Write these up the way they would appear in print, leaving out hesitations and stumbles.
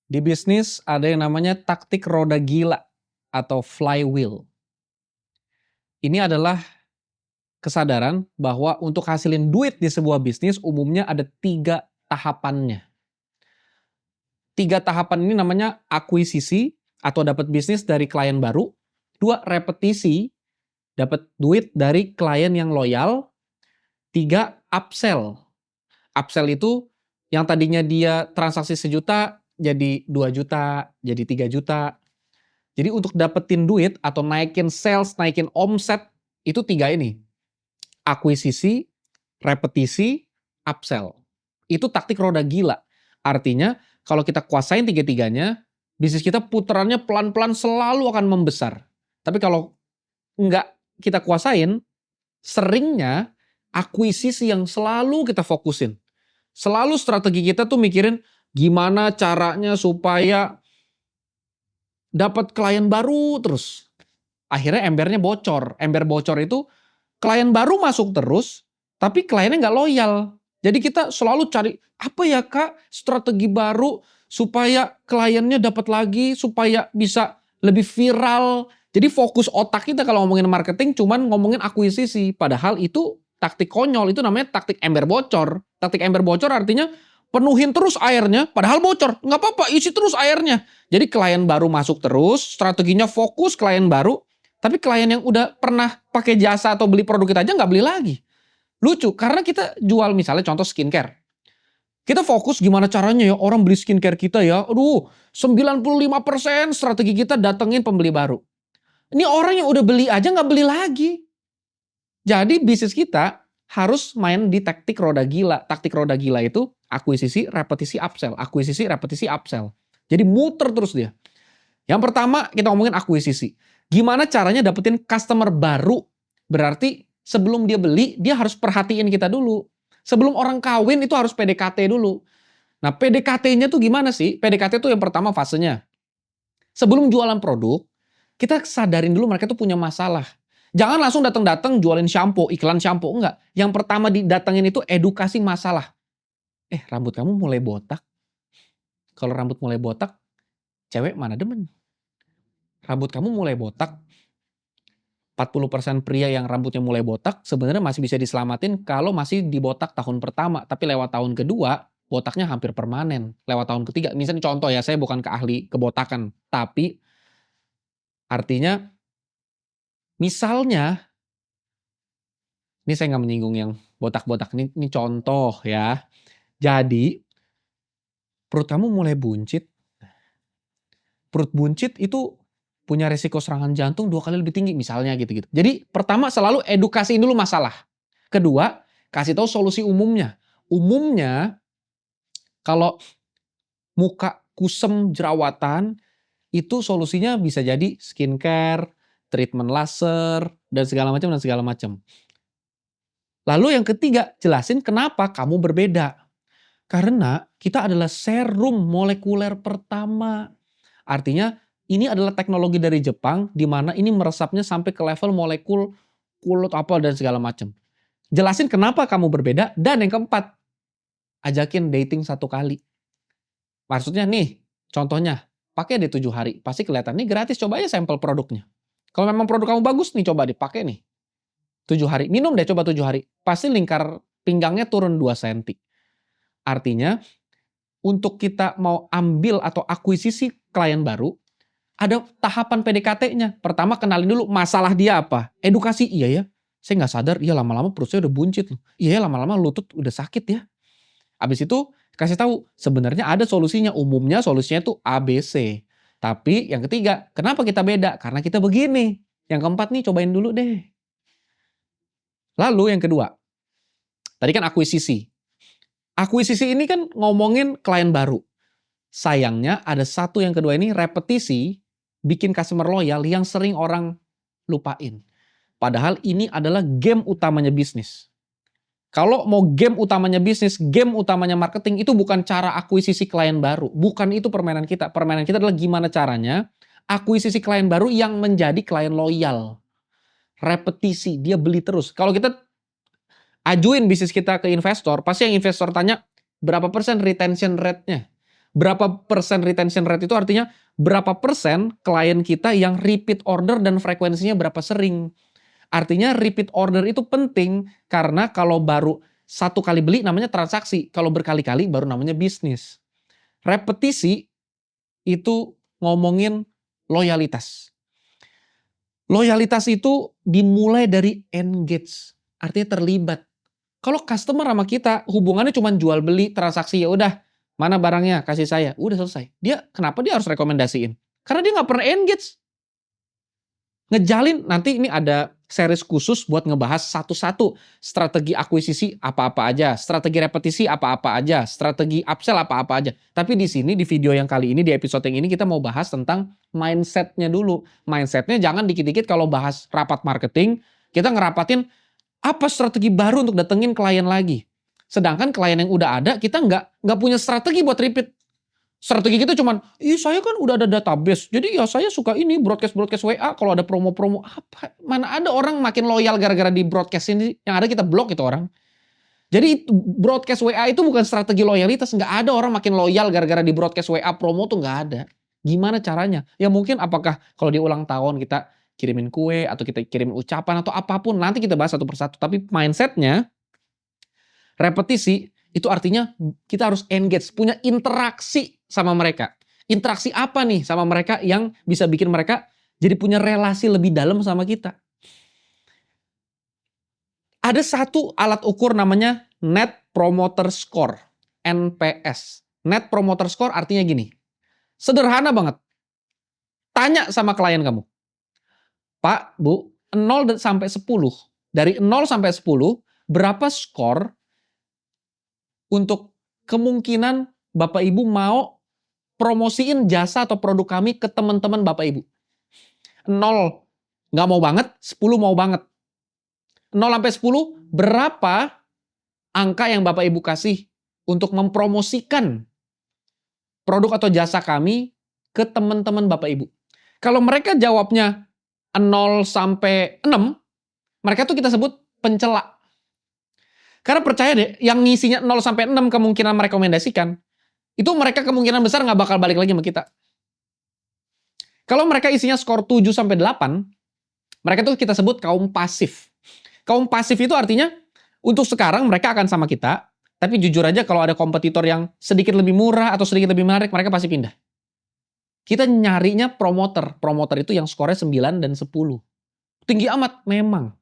Di bisnis ada yang namanya taktik roda gila atau flywheel. Ini adalah kesadaran bahwa untuk hasilin duit di sebuah bisnis umumnya ada 3 tahapannya. 3 tahapan ini namanya akuisisi atau dapat bisnis dari klien baru. 2 repetisi, dapat duit dari klien yang loyal. 3 upsell. Upsell itu yang tadinya dia transaksi 1 juta jadi 2 juta, jadi 3 juta. Jadi untuk dapetin duit atau naikin sales, naikin omset, itu 3 ini. Akuisisi, repetisi, upsell. Itu taktik roda gila. Artinya kalau kita kuasain 3-tiganya, bisnis kita putarannya pelan-pelan selalu akan membesar. Tapi kalau nggak kita kuasain, seringnya akuisisi yang selalu kita fokusin. Selalu strategi kita tuh mikirin gimana caranya supaya dapat klien baru terus. Akhirnya embernya bocor. Ember bocor itu klien baru masuk terus, tapi kliennya nggak loyal. Jadi kita selalu cari, apa ya Kak strategi baru supaya kliennya dapat lagi, supaya bisa lebih viral. Jadi fokus otak kita kalau ngomongin marketing cuman ngomongin akuisisi. Padahal itu taktik konyol, itu namanya taktik ember bocor. Taktik ember bocor artinya penuhin terus airnya, padahal bocor. Nggak apa-apa, isi terus airnya. Jadi klien baru masuk terus, strateginya fokus klien baru, tapi klien yang udah pernah pakai jasa atau beli produk kita aja nggak beli lagi. Lucu, karena kita jual misalnya contoh skincare. Kita fokus gimana caranya ya orang beli skincare kita ya. Aduh, 95% strategi kita datengin pembeli baru. Ini orang yang udah beli aja nggak beli lagi. Jadi bisnis kita harus main di taktik roda gila. Taktik roda gila itu akuisisi, repetisi, upsell. Akuisisi, repetisi, upsell. Jadi muter terus dia. Yang pertama kita ngomongin akuisisi. Gimana caranya dapetin customer baru? Berarti sebelum dia beli, dia harus perhatiin kita dulu. Sebelum orang kawin itu harus PDKT dulu. Nah PDKT-nya tuh gimana sih? PDKT tuh yang pertama fasenya. Sebelum jualan produk, kita sadarin dulu mereka tuh punya masalah. Jangan langsung datang-datang jualin shampoo, iklan shampoo, enggak. Yang pertama didatengin itu edukasi masalah. Rambut kamu mulai botak. Kalau rambut mulai botak, cewek mana demen? Rambut kamu mulai botak, 40% pria yang rambutnya mulai botak sebenarnya masih bisa diselamatin kalau masih dibotak tahun pertama. Tapi lewat tahun kedua, botaknya hampir permanen. Lewat tahun ketiga, misalnya contoh ya, saya bukan ahli kebotakan. Tapi artinya, misalnya, ini saya nggak menyinggung yang botak-botak, ini contoh ya. Jadi, perut kamu mulai buncit. Perut buncit itu punya resiko serangan jantung 2 kali lebih tinggi misalnya gitu-gitu. Jadi pertama selalu edukasiin dulu masalah. Kedua, kasih tahu solusi umumnya. Umumnya kalau muka kusem jerawatan itu solusinya bisa jadi skincare, treatment laser dan segala macam dan segala macam. Lalu yang ketiga, jelasin kenapa kamu berbeda. Karena kita adalah serum molekuler pertama. Artinya ini adalah teknologi dari Jepang di mana ini meresapnya sampai ke level molekul kulit apa dan segala macam. Jelasin kenapa kamu berbeda dan yang keempat, ajakin dating 1 kali. Maksudnya nih, contohnya, pakai deh 7 hari, pasti kelihatan nih gratis, coba aja sampel produknya. Kalau memang produk kamu bagus nih, coba dipakai nih. 7 hari, minum deh coba 7 hari, pasti lingkar pinggangnya turun 2 cm. Artinya, untuk kita mau ambil atau akuisisi klien baru, ada tahapan PDKT-nya. Pertama kenalin dulu masalah dia apa. Edukasi, iya ya, saya nggak sadar, iya lama-lama perut saya udah buncit. Iya lama-lama lutut udah sakit ya. Habis itu kasih tahu sebenarnya ada solusinya. Umumnya solusinya tuh ABC. Tapi yang ketiga, kenapa kita beda? Karena kita begini. Yang keempat nih cobain dulu deh. Lalu yang kedua, tadi kan akuisisi. Akuisisi ini kan ngomongin klien baru. Sayangnya ada satu yang kedua ini repetisi, bikin customer loyal yang sering orang lupain. Padahal ini adalah game utamanya bisnis. Kalau mau game utamanya bisnis, game utamanya marketing itu bukan cara akuisisi klien baru. Bukan itu permainan kita. Permainan kita adalah gimana caranya akuisisi klien baru yang menjadi klien loyal. Repetisi, dia beli terus. Kalau kita ajuin bisnis kita ke investor, pasti yang investor tanya berapa persen retention rate-nya. Berapa persen retention rate itu artinya berapa persen klien kita yang repeat order dan frekuensinya berapa sering. Artinya repeat order itu penting karena kalau baru satu kali beli namanya transaksi, kalau berkali-kali baru namanya bisnis. Repetisi itu ngomongin loyalitas. Loyalitas itu dimulai dari engage, artinya terlibat. Kalau customer sama kita hubungannya cuma jual beli, transaksi, ya udah, mana barangnya, kasih saya, udah selesai. Kenapa dia harus rekomendasiin? Karena dia nggak pernah engage. Ngejalin, nanti ini ada series khusus buat ngebahas satu-satu strategi akuisisi apa-apa aja, strategi repetisi apa-apa aja, strategi upsell apa-apa aja. Tapi di sini, di video yang kali ini, di episode yang ini kita mau bahas tentang mindsetnya dulu. Mindsetnya jangan dikit-dikit kalau bahas rapat marketing, kita ngerapatin apa strategi baru untuk datengin klien lagi. Sedangkan klien yang udah ada, kita nggak punya strategi buat repeat. Strategi kita cuman, saya kan udah ada database, jadi ya saya suka ini broadcast WA kalau ada promo-promo apa. Mana ada orang makin loyal gara-gara di broadcast ini, yang ada kita blok itu orang. Jadi broadcast WA itu bukan strategi loyalitas, nggak ada orang makin loyal gara-gara di broadcast WA promo tuh nggak ada. Gimana caranya? Ya mungkin apakah kalau di ulang tahun kita kirimin kue atau kita kirimin ucapan atau apapun, nanti kita bahas satu persatu. Tapi mindsetnya, repetisi, itu artinya kita harus engage, punya interaksi sama mereka. Interaksi apa nih sama mereka yang bisa bikin mereka jadi punya relasi lebih dalam sama kita. Ada satu alat ukur namanya Net Promoter Score, NPS. Net Promoter Score artinya gini, sederhana banget. Tanya sama klien kamu, Pak, Bu, 0 sampai 10, dari 0 sampai 10, berapa skor untuk kemungkinan Bapak Ibu mau promosiin jasa atau produk kami ke teman-teman Bapak Ibu. 0 nggak mau banget, 10 mau banget. 0 sampai 10, berapa angka yang Bapak Ibu kasih untuk mempromosikan produk atau jasa kami ke teman-teman Bapak Ibu. Kalau mereka jawabnya 0 sampai 6, mereka tuh kita sebut pencela. Karena percaya deh, yang ngisinya 0 sampai 6 kemungkinan merekomendasikan, itu mereka kemungkinan besar nggak bakal balik lagi sama kita. Kalau mereka isinya skor 7 sampai 8, mereka tuh kita sebut kaum pasif. Kaum pasif itu artinya, untuk sekarang mereka akan sama kita, tapi jujur aja kalau ada kompetitor yang sedikit lebih murah atau sedikit lebih menarik, mereka pasti pindah. Kita nyarinya promoter. Promoter itu yang skornya 9 dan 10. Tinggi amat, memang.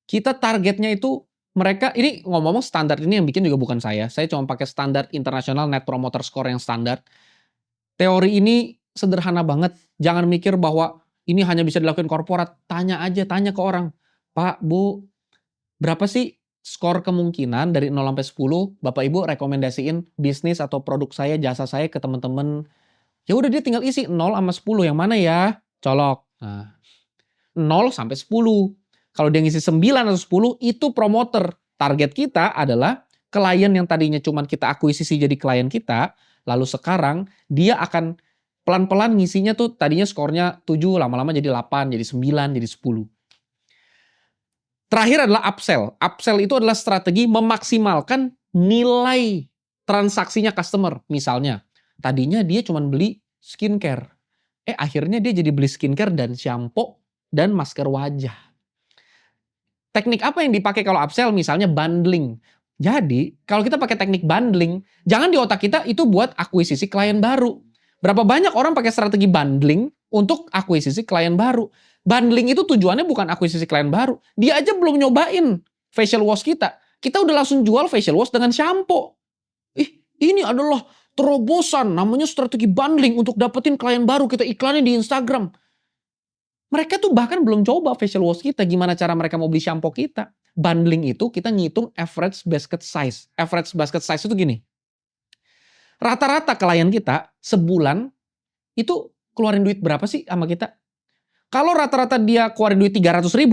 Kita targetnya itu mereka, ini ngomong-ngomong standar ini yang bikin juga bukan saya. Saya cuma pakai standar internasional Net Promoter Score yang standar. Teori ini sederhana banget. Jangan mikir bahwa ini hanya bisa dilakukan korporat. Tanya aja, tanya ke orang. Pak, Bu, berapa sih skor kemungkinan dari 0 sampai 10 Bapak Ibu rekomendasiin bisnis atau produk saya, jasa saya ke teman-teman. Ya udah dia tinggal isi 0 sama 10. Yang mana ya? Colok. Nah, 0 sampai 10. Kalau dia ngisi 9 atau 10, itu promoter. Target kita adalah klien yang tadinya cuma kita akuisisi jadi klien kita, lalu sekarang dia akan pelan-pelan ngisinya tuh tadinya skornya 7, lama-lama jadi 8, jadi 9, jadi 10. Terakhir adalah upsell. Upsell itu adalah strategi memaksimalkan nilai transaksinya customer. Misalnya, tadinya dia cuma beli skincare. Akhirnya dia jadi beli skincare dan shampoo dan masker wajah. Teknik apa yang dipakai kalau upsell? Misalnya bundling. Jadi, kalau kita pakai teknik bundling, jangan di otak kita itu buat akuisisi klien baru. Berapa banyak orang pakai strategi bundling untuk akuisisi klien baru. Bundling itu tujuannya bukan akuisisi klien baru. Dia aja belum nyobain facial wash kita. Kita udah langsung jual facial wash dengan shampoo. Ini adalah terobosan, namanya strategi bundling untuk dapetin klien baru. Kita iklanin di Instagram. Mereka tuh bahkan belum coba facial wash kita, gimana cara mereka mau beli shampoo kita. Bundling itu kita ngitung average basket size. Average basket size itu gini. Rata-rata klien kita sebulan itu keluarin duit berapa sih sama kita? Kalau rata-rata dia keluarin duit 300.000,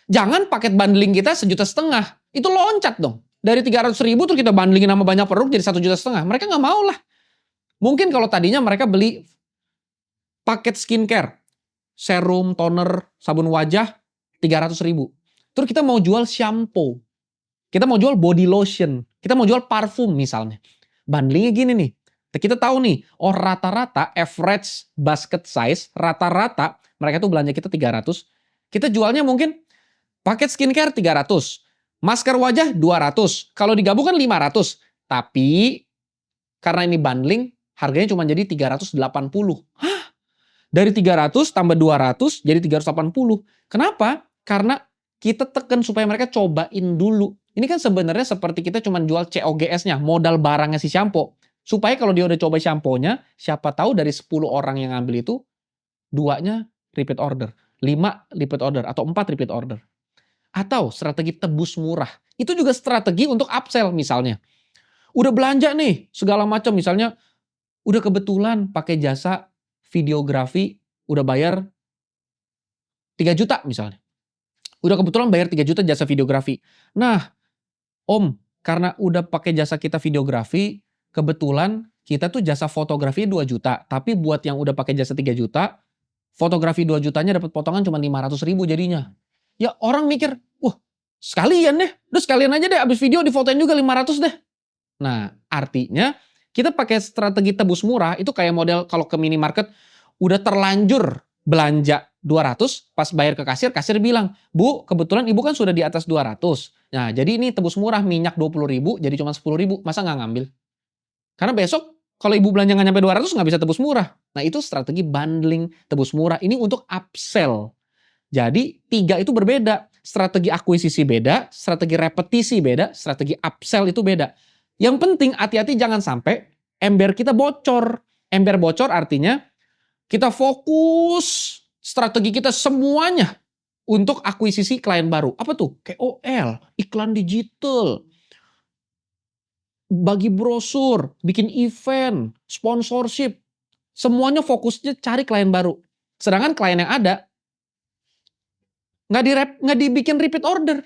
jangan paket bundling kita 1,5 juta. Itu loncat dong. Dari 300.000 tuh kita bundlingin sama banyak produk jadi 1,5 juta. Mereka nggak mau lah. Mungkin kalau tadinya mereka beli paket skincare, serum, toner, sabun wajah, 300.000. Terus kita mau jual shampoo. Kita mau jual body lotion. Kita mau jual parfum misalnya. Bundlingnya gini nih. Kita tahu nih, oh rata-rata average basket size, rata-rata mereka tuh belanja kita 300. Kita jualnya mungkin paket skincare 300, masker wajah 200. Kalau digabung kan 500. Tapi karena ini bundling, harganya cuma jadi 380. Hah? Dari 300 tambah 200 jadi 380. Kenapa? Karena kita tekan supaya mereka cobain dulu. Ini kan sebenarnya seperti kita cuma jual COGS-nya, modal barangnya si shampoo. Supaya kalau dia udah coba shampoo-nya, siapa tahu dari 10 orang yang ngambil itu, 2-nya repeat order, 5 repeat order, atau 4 repeat order. Atau strategi tebus murah. Itu juga strategi untuk upsell misalnya. Udah belanja nih, segala macam. Misalnya, udah kebetulan pakai jasa videografi, udah bayar 3 juta misalnya. Udah kebetulan bayar 3 juta jasa videografi. Nah, Om, karena udah pakai jasa kita videografi, kebetulan kita tuh jasa fotografi 2 juta. Tapi buat yang udah pakai jasa 3 juta, fotografi 2 jutanya dapat potongan cuma 500.000 jadinya. Ya orang mikir, wah sekalian deh. Udah sekalian aja deh, abis video difotoin juga 500 deh. Nah, artinya kita pakai strategi tebus murah itu kayak model kalau ke minimarket udah terlanjur belanja 200, pas bayar ke kasir, kasir bilang, "Bu, kebetulan Ibu kan sudah di atas 200. Nah, jadi ini tebus murah minyak 20.000 jadi cuma 10.000. Masa nggak ngambil?" Karena besok kalau Ibu belanja nggak nyampe 200 nggak bisa tebus murah. Nah, itu strategi bundling tebus murah. Ini untuk upsell. Jadi 3 itu berbeda. Strategi akuisisi beda, strategi repetisi beda, strategi upsell itu beda. Yang penting hati-hati jangan sampai ember kita bocor. Ember bocor artinya kita fokus strategi kita semuanya untuk akuisisi klien baru. Apa tuh? KOL, iklan digital, bagi brosur, bikin event, sponsorship. Semuanya fokusnya cari klien baru. Sedangkan klien yang ada nggak dibikin repeat order.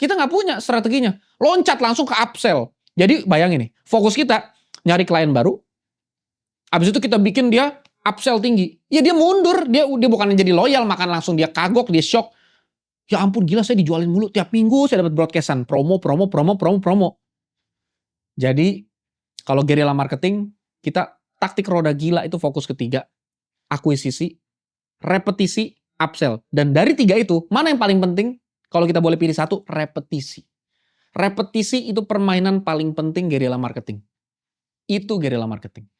Kita nggak punya strateginya. Loncat langsung ke upsell. Jadi bayangin nih, fokus kita nyari klien baru. Abis itu kita bikin dia upsell tinggi. Ya dia mundur, dia bukan jadi loyal, makan langsung dia kagok, dia shock. Ya ampun gila saya dijualin mulu tiap minggu saya dapat broadcastan promo. Jadi kalau guerrilla marketing kita taktik roda gila itu fokus ketiga, akuisisi, repetisi, upsell. Dan dari 3 itu mana yang paling penting? Kalau kita boleh pilih satu, repetisi. Repetisi itu permainan paling penting guerrilla marketing. Itu guerrilla marketing.